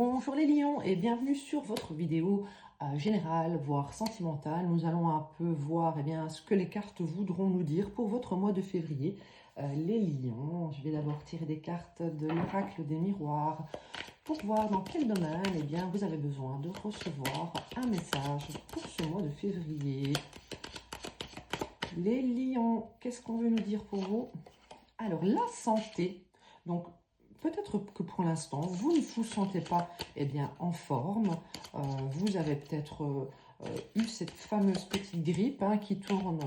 Bonjour les lions et bienvenue sur votre vidéo générale, voire sentimentale. Nous allons un peu voir ce que les cartes voudront nous dire pour votre mois de février. Les lions, je vais d'abord tirer des cartes de l'oracle des miroirs pour voir dans quel domaine vous avez besoin de recevoir un message pour ce mois de février. Les lions, qu'est-ce qu'on veut nous dire pour vous? Alors, la santé, donc peut-être que pour l'instant, vous ne vous sentez pas en forme. Vous avez peut-être eu cette fameuse petite grippe qui tourne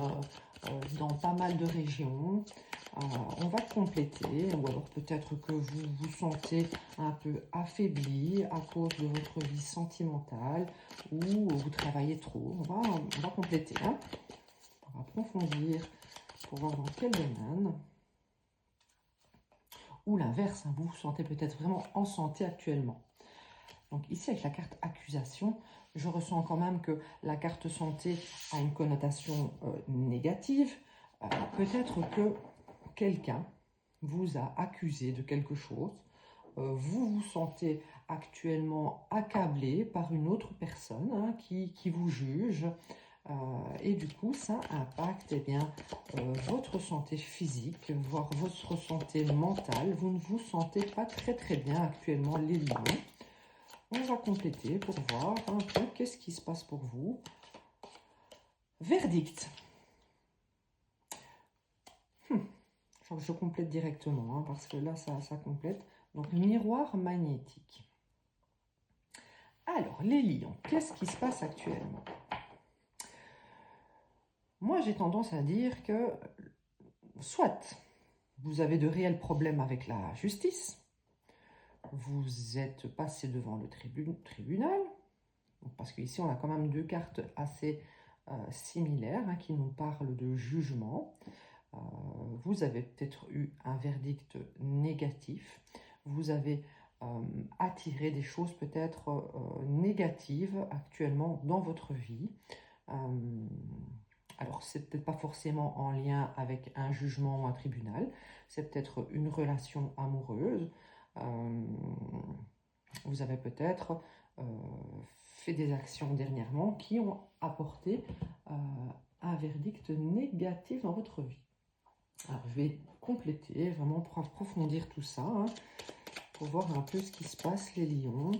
dans pas mal de régions. On va compléter, ou alors peut-être que vous vous sentez un peu affaibli à cause de votre vie sentimentale ou vous travaillez trop. On va compléter, on va approfondir pour voir dans quel domaine. Ou l'inverse, vous vous sentez peut-être vraiment en santé actuellement. Donc ici, avec la carte accusation, je ressens quand même que la carte santé a une connotation négative. Peut-être que quelqu'un vous a accusé de quelque chose. Vous vous sentez actuellement accablé par une autre personne qui vous juge. Et du coup, ça impacte votre santé physique, voire votre santé mentale. Vous ne vous sentez pas très bien actuellement, les lions. On va compléter pour voir un peu qu'est-ce qui se passe pour vous. Verdict. Je complète directement, parce que là, ça complète. Donc, miroir magnétique. Alors, les lions, qu'est-ce qui se passe actuellement? Moi, j'ai tendance à dire que soit vous avez de réels problèmes avec la justice, vous êtes passé devant le tribunal, parce qu'ici on a quand même deux cartes assez similaires qui nous parlent de jugement. Vous avez peut-être eu un verdict négatif, vous avez attiré des choses peut-être négatives actuellement dans votre vie. Alors, c'est peut-être pas forcément en lien avec un jugement ou un tribunal, c'est peut-être une relation amoureuse. Vous avez peut-être fait des actions dernièrement qui ont apporté un verdict négatif dans votre vie. Alors, je vais compléter vraiment pour approfondir tout ça, pour voir un peu ce qui se passe, les lions,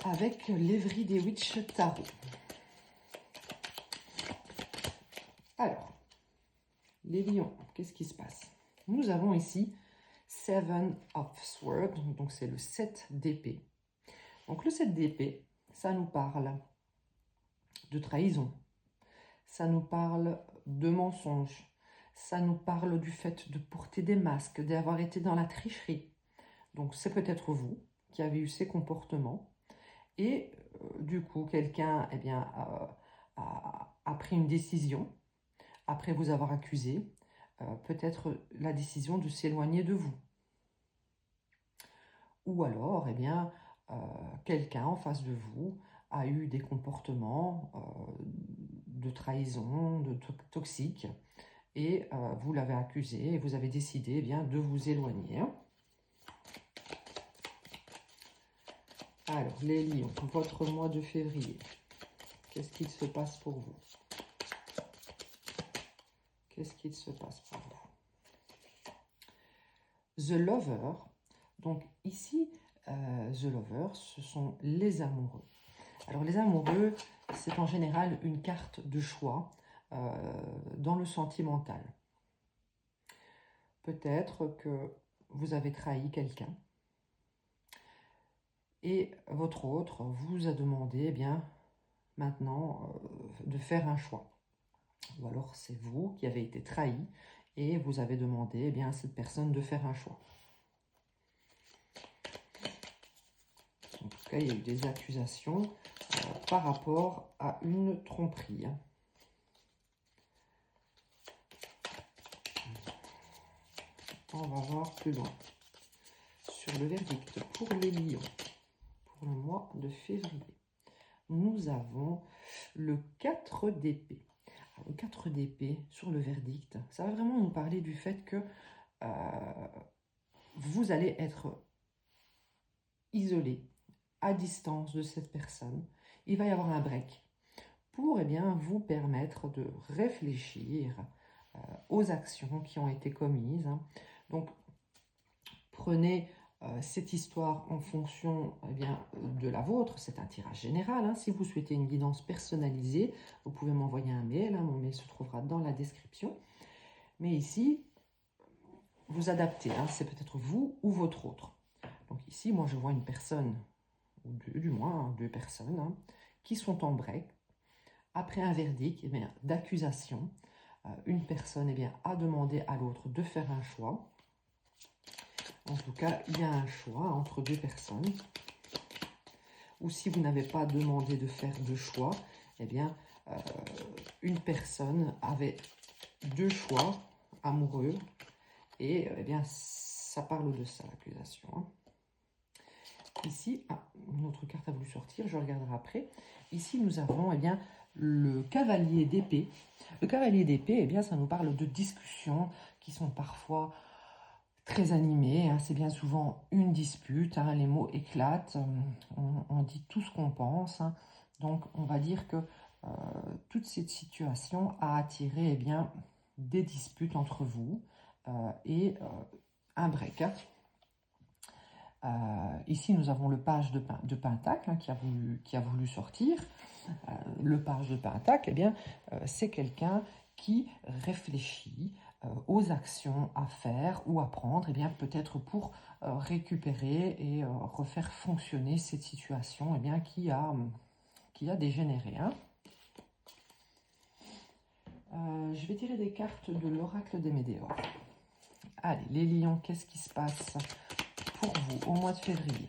avec l'Everyday Witch Tarot. Alors, les lions, qu'est-ce qui se passe? Nous avons ici Seven of Swords, donc c'est le 7 d'épée. Donc le 7 d'épée, ça nous parle de trahison, ça nous parle de mensonge, ça nous parle du fait de porter des masques, d'avoir été dans la tricherie. Donc c'est peut-être vous qui avez eu ces comportements et du coup quelqu'un a pris une décision après vous avoir accusé, peut-être la décision de s'éloigner de vous. Ou alors, quelqu'un en face de vous a eu des comportements de trahison, de toxiques, et vous l'avez accusé et vous avez décidé de vous éloigner. Alors, les lions, votre mois de février, qu'est-ce qu'il se passe pour vous? Qu'est-ce qu'il se passe pour vous? The Lover, donc ici, The Lover, ce sont les amoureux. Alors les amoureux, c'est en général une carte de choix dans le sentimental. Peut-être que vous avez trahi quelqu'un et votre autre vous a demandé maintenant de faire un choix. Ou alors c'est vous qui avez été trahi et vous avez demandé à cette personne de faire un choix. En tout cas, il y a eu des accusations par rapport à une tromperie. On va voir plus loin sur le verdict pour les lions pour le mois de février. Nous avons le 4 d'épée. Le 4 d'épée sur le verdict, ça va vraiment nous parler du fait que vous allez être isolé, à distance de cette personne. Il va y avoir un break pour vous permettre de réfléchir aux actions qui ont été commises. Donc, prenez cette histoire en fonction de la vôtre. C'est un tirage général. Si vous souhaitez une guidance personnalisée, vous pouvez m'envoyer un mail. Mon mail se trouvera dans la description. Mais ici, vous adaptez. C'est peut-être vous ou votre autre. Donc ici, moi, je vois une personne, ou deux du moins, deux personnes, qui sont en break. Après un verdict d'accusation, une personne a demandé à l'autre de faire un choix. En tout cas, il y a un choix entre deux personnes. Ou si vous n'avez pas demandé de faire de choix, une personne avait deux choix amoureux. Et ça parle de ça, l'accusation. Ici, une autre carte a voulu sortir, je regarderai après. Ici, nous avons le cavalier d'épée. Le cavalier d'épée, ça nous parle de discussions qui sont parfois très animées. C'est bien souvent une dispute, les mots éclatent, on dit tout ce qu'on pense. Donc, on va dire que toute cette situation a attiré des disputes entre vous et un break. Ici, nous avons le page de Pentacle qui a voulu sortir. Le page de Pentacle, c'est quelqu'un qui réfléchit aux actions à faire ou à prendre, peut-être pour récupérer et refaire fonctionner cette situation qui a dégénéré. Je vais tirer des cartes de l'oracle des Médéors. Allez, les lions, qu'est-ce qui se passe pour vous au mois de février?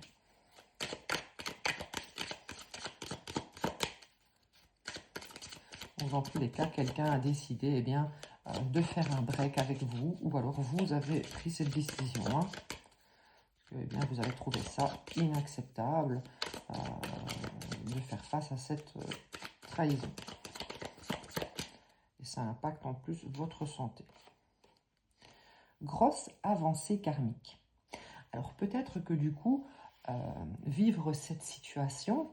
Dans tous les cas, quelqu'un a décidé de faire un break avec vous, ou alors vous avez pris cette décision. Vous avez trouvé ça inacceptable de faire face à cette trahison. Et ça impacte en plus votre santé. Grosse avancée karmique. Alors peut-être que du coup, vivre cette situation,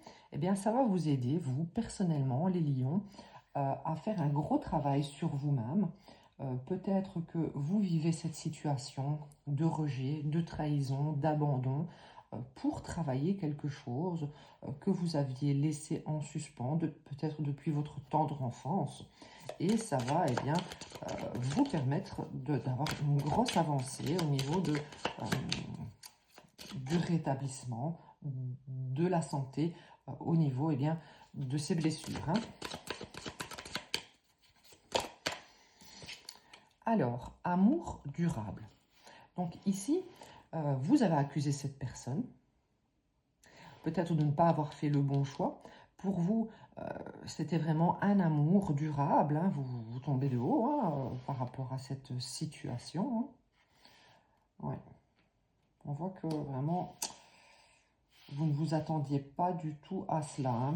ça va vous aider, vous, personnellement, les lions, à faire un gros travail sur vous-même. Peut-être que vous vivez cette situation de rejet, de trahison, d'abandon, pour travailler quelque chose que vous aviez laissé en suspens, peut-être depuis votre tendre enfance. Et ça va vous permettre d'avoir une grosse avancée au niveau du rétablissement de la santé, au niveau de ces blessures. Alors, amour durable. Donc ici, vous avez accusé cette personne, peut-être de ne pas avoir fait le bon choix. Pour vous, c'était vraiment un amour durable. Vous tombez de haut par rapport à cette situation. Ouais. On voit que vraiment, vous ne vous attendiez pas du tout à cela.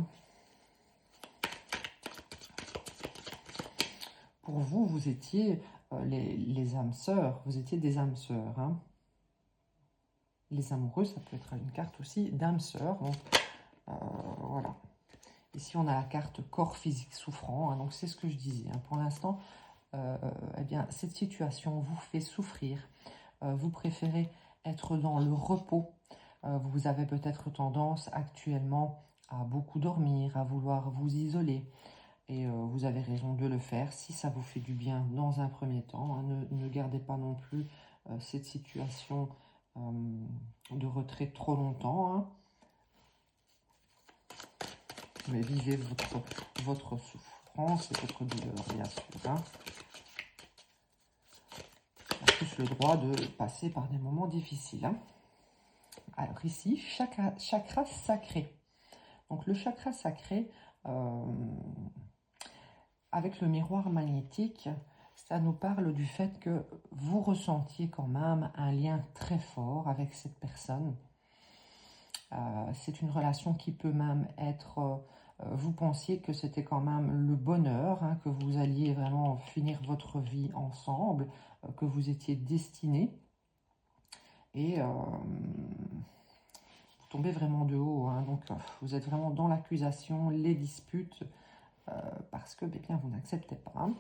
Pour vous, vous étiez les âmes sœurs. Vous étiez des âmes sœurs. Les amoureux, ça peut être une carte aussi d'âme sœur. Donc, voilà. Ici, on a la carte corps physique souffrant. Donc, c'est ce que je disais. Pour l'instant, cette situation vous fait souffrir. Vous préférez être dans le repos. Vous avez peut-être tendance actuellement à beaucoup dormir, à vouloir vous isoler. Et vous avez raison de le faire si ça vous fait du bien dans un premier temps. Ne gardez pas non plus cette situation de retrait trop longtemps. Mais vivez votre souffrance et votre douleur, bien sûr. On a tous le droit de passer par des moments difficiles. Alors ici, chakra sacré. Donc le chakra sacré, avec le miroir magnétique, ça nous parle du fait que vous ressentiez quand même un lien très fort avec cette personne. C'est une relation qui peut même être... vous pensiez que c'était quand même le bonheur, que vous alliez vraiment finir votre vie ensemble, que vous étiez destinés. Et vous tombez vraiment de haut, hein, donc vous êtes vraiment dans l'accusation, les disputes, parce que bien, vous n'acceptez pas. Hein.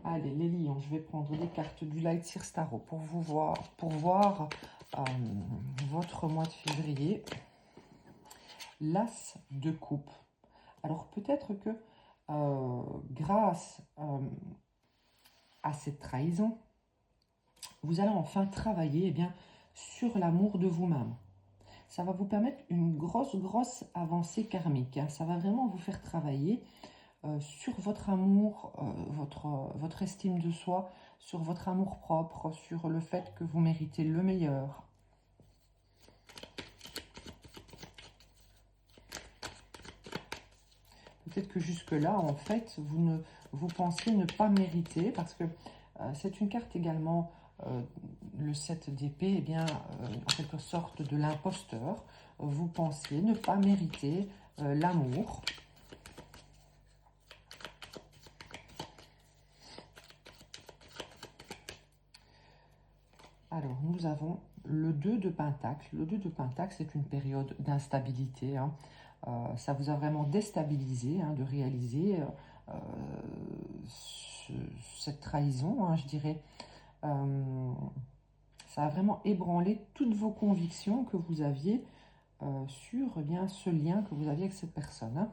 Allez, les lions, je vais prendre des cartes du Light Seer Tarot pour voir votre mois de février. L'As de coupe. Alors peut-être que grâce à cette trahison, vous allez enfin travailler sur l'amour de vous-même. Ça va vous permettre une grosse avancée karmique. Hein. Ça va vraiment vous faire travailler sur votre amour, votre estime de soi, sur votre amour propre, sur le fait que vous méritez le meilleur. Peut-être que jusque-là, en fait, vous pensiez ne pas mériter, parce que c'est une carte également, le 7 d'épée, en quelque sorte de l'imposteur. Vous pensiez ne pas mériter l'amour. Alors, nous avons le 2 de Pentacle. Le 2 de Pentacle, c'est une période d'instabilité. Hein. Ça vous a vraiment déstabilisé de réaliser cette trahison, hein, je dirais. Ça a vraiment ébranlé toutes vos convictions que vous aviez sur ce lien que vous aviez avec cette personne. Hein.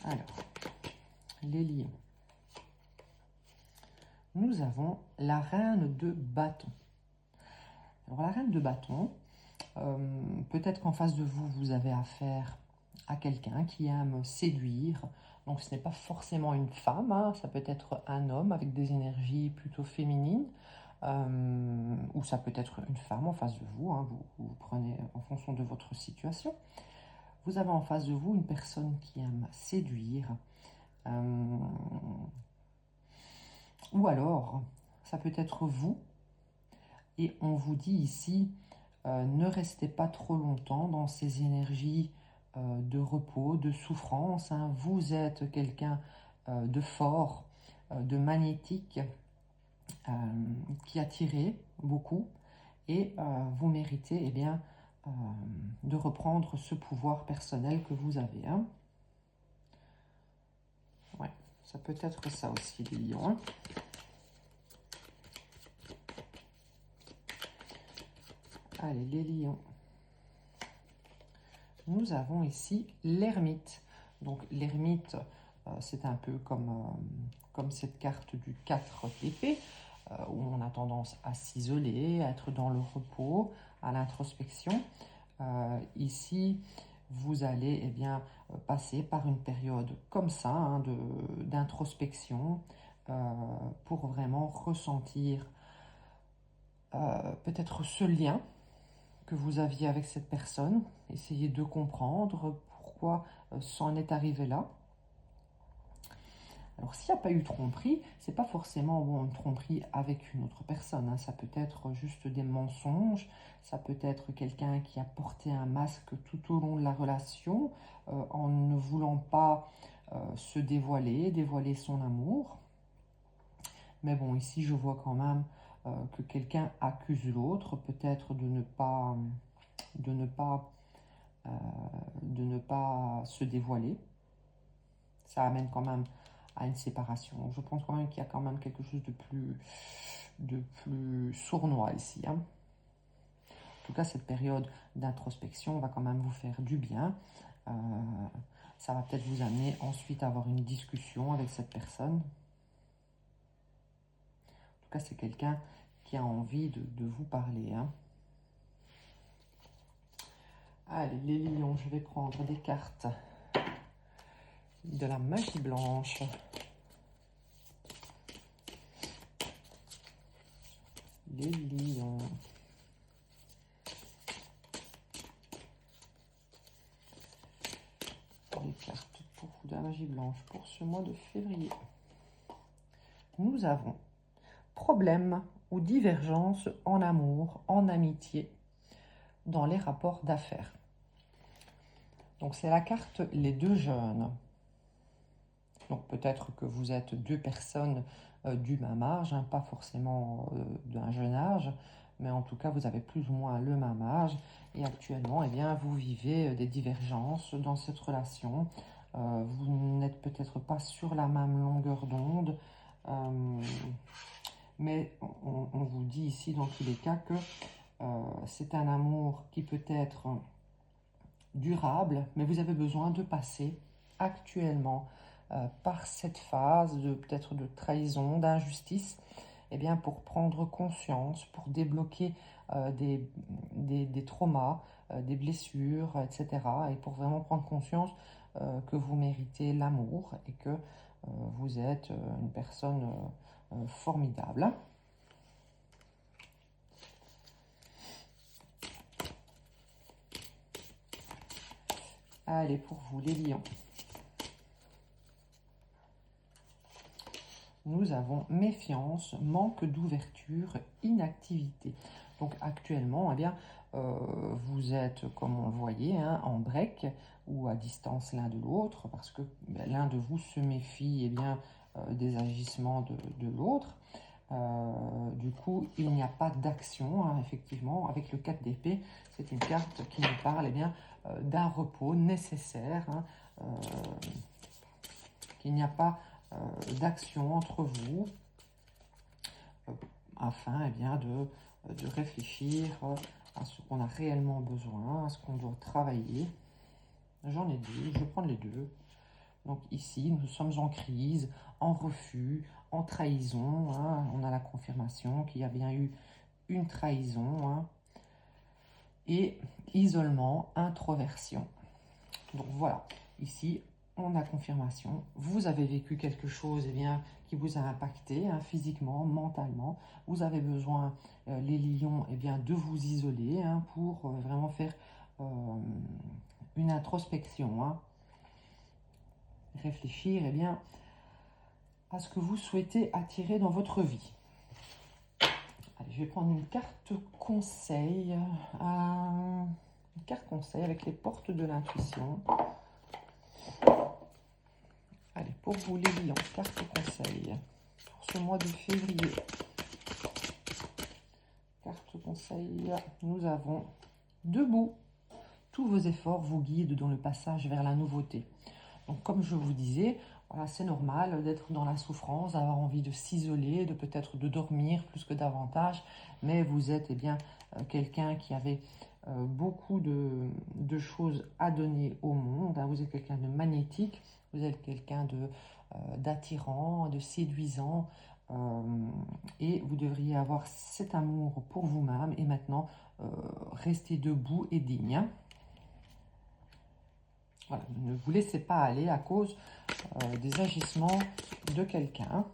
Alors, les lions. Nous avons la reine de bâton. Alors, la reine de bâton, peut-être qu'en face de vous, vous avez affaire à quelqu'un qui aime séduire. Donc, ce n'est pas forcément une femme, hein, ça peut être un homme avec des énergies plutôt féminines, ou ça peut être une femme en face de vous, hein, vous prenez en fonction de votre situation. Vous avez en face de vous une personne qui aime séduire, ou alors, ça peut être vous, et on vous dit ici, ne restez pas trop longtemps dans ces énergies de repos, de souffrance. Hein. Vous êtes quelqu'un de fort, de magnétique, qui attirez beaucoup, et vous méritez de reprendre ce pouvoir personnel que vous avez. Hein. Ouais, ça peut être ça aussi, les lions. Hein. Allez, les lions. Nous avons ici l'ermite. Donc l'ermite, c'est un peu comme cette carte du 4 d'épée, où on a tendance à s'isoler, à être dans le repos, à l'introspection. Ici, vous allez passer par une période comme ça, hein, d'introspection, pour vraiment ressentir peut-être ce lien que vous aviez avec cette personne, essayez de comprendre pourquoi c'en est arrivé là. Alors, s'il n'y a pas eu tromperie, c'est pas forcément une tromperie avec une autre personne. Hein. Ça peut être juste des mensonges, ça peut être quelqu'un qui a porté un masque tout au long de la relation, en ne voulant pas se dévoiler son amour. Mais bon, ici, je vois quand même que quelqu'un accuse l'autre, peut-être de ne pas se dévoiler. Ça amène quand même à une séparation. Je pense quand même qu'il y a quand même quelque chose de plus sournois ici. Hein. En tout cas, cette période d'introspection va quand même vous faire du bien. Ça va peut-être vous amener ensuite à avoir une discussion avec cette personne. En tout cas, c'est quelqu'un qui a envie de vous parler. Hein. Allez, les lions, je vais prendre des cartes de la magie blanche. Les lions. Les cartes pour de la magie blanche pour ce mois de février. Nous avons problème ou divergence en amour, en amitié, dans les rapports d'affaires. Donc c'est la carte les deux jeunes. Donc peut-être que vous êtes deux personnes du même âge, hein, pas forcément d'un jeune âge, mais en tout cas vous avez plus ou moins le même âge. Et actuellement, eh bien, vous vivez des divergences dans cette relation. Vous n'êtes peut-être pas sur la même longueur d'onde. Mais on vous dit ici dans tous les cas que c'est un amour qui peut être durable, mais vous avez besoin de passer actuellement par cette phase de peut-être de trahison, d'injustice, eh bien pour prendre conscience, pour débloquer des traumas, des blessures, etc. Et pour vraiment prendre conscience que vous méritez l'amour et que vous êtes une personne formidable. Allez, pour vous les lions. Nous avons méfiance, manque d'ouverture, inactivité. Donc actuellement, eh bien, vous êtes, comme on le voyait, hein, en break ou à distance l'un de l'autre, parce que l'un de vous se méfie eh bien, des agissements de l'autre. Du coup, il n'y a pas d'action, hein, effectivement. Avec le 4 d'épée, c'est une carte qui nous parle eh bien, d'un repos nécessaire, hein, qu'il n'y a pas d'action entre vous afin eh bien, de réfléchir à ce qu'on a réellement besoin, à ce qu'on doit travailler. J'en ai deux, je vais prendre les deux. Donc ici, nous sommes en crise, en refus, en trahison. Hein. On a la confirmation qu'il y a bien eu une trahison. Hein. Et isolement, introversion. Donc voilà, ici, on a confirmation. Vous avez vécu quelque chose eh bien, qui vous a impacté hein, physiquement, mentalement. Vous avez besoin, les lions, eh bien, de vous isoler hein, pour vraiment faire une introspection. Hein. Réfléchir eh bien, à ce que vous souhaitez attirer dans votre vie. Allez, je vais prendre une carte conseil. Une carte conseil avec les portes de l'intuition. Allez, pour vous les lions, carte conseil pour ce mois de février. Carte conseil, nous avons debout. Tous vos efforts vous guident dans le passage vers la nouveauté. Donc comme je vous disais, voilà, c'est normal d'être dans la souffrance, d'avoir envie de s'isoler, de peut-être de dormir plus que davantage, mais vous êtes eh bien quelqu'un qui avait beaucoup de choses à donner au monde. Hein. Vous êtes quelqu'un de magnétique, vous êtes quelqu'un d'attirant, de séduisant, et vous devriez avoir cet amour pour vous-même et maintenant rester debout et digne. Hein. Voilà, ne vous laissez pas aller à cause des agissements de quelqu'un.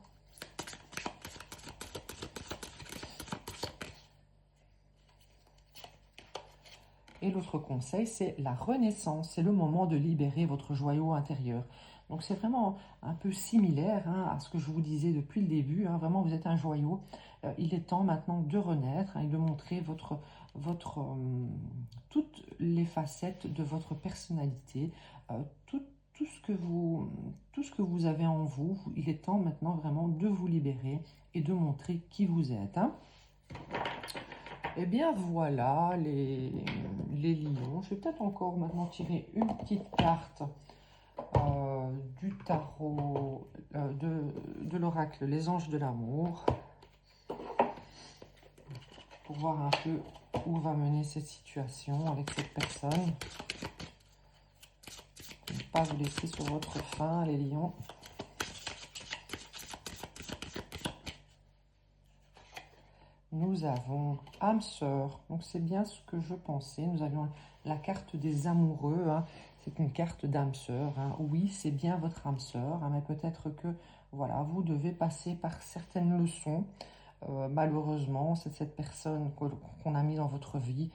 Et l'autre conseil, c'est la renaissance. C'est le moment de libérer votre joyau intérieur. Donc c'est vraiment un peu similaire hein, à ce que je vous disais depuis le début. Hein. Vraiment, vous êtes un joyau. Il est temps maintenant de renaître hein, et de montrer toutes les facettes de votre personnalité, tout ce que vous avez en vous. Il est temps maintenant vraiment de vous libérer et de montrer qui vous êtes. Hein. Eh bien voilà les lions. Je vais peut-être encore maintenant tirer une petite carte du tarot de l'oracle Les Anges de l'amour pour voir un peu où va mener cette situation avec cette personne. Ne pas vous laisser sur votre faim les lions. Nous avons âme sœur, donc c'est bien ce que je pensais. Nous avions la carte des amoureux, hein. C'est une carte d'âme sœur. Hein. Oui, c'est bien votre âme sœur, hein, mais peut-être que voilà, vous devez passer par certaines leçons. Malheureusement, c'est cette personne qu'on a mis dans votre vie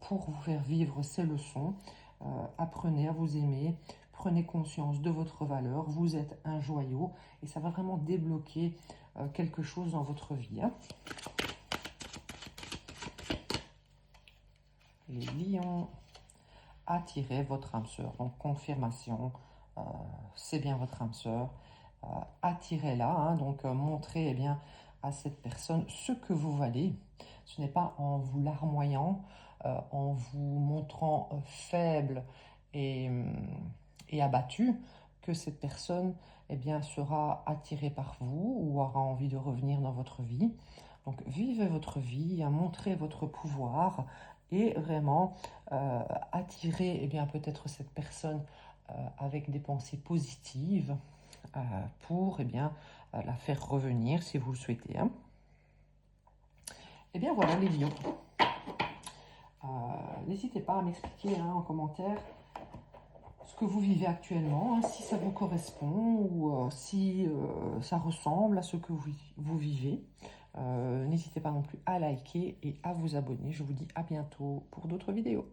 pour vous faire vivre ces leçons. Apprenez à vous aimer, prenez conscience de votre valeur. Vous êtes un joyau et ça va vraiment débloquer quelque chose dans votre vie. Hein. Les lions, attirez votre âme sœur. Donc, confirmation, c'est bien votre âme sœur. attirez-la, hein, donc montrez eh bien, à cette personne ce que vous valez. Ce n'est pas en vous larmoyant, en vous montrant faible et abattu que cette personne eh bien, sera attirée par vous ou aura envie de revenir dans votre vie. Donc vivez votre vie, hein, montrez votre pouvoir et vraiment attirez eh bien, peut-être cette personne avec des pensées positives pour eh bien, la faire revenir si vous le souhaitez. Hein. Eh bien voilà les lions. N'hésitez pas à m'expliquer hein, en commentaire ce que vous vivez actuellement, hein, si ça vous correspond ou si ça ressemble à ce que vous vivez. N'hésitez pas non plus à liker et à vous abonner. Je vous dis à bientôt pour d'autres vidéos.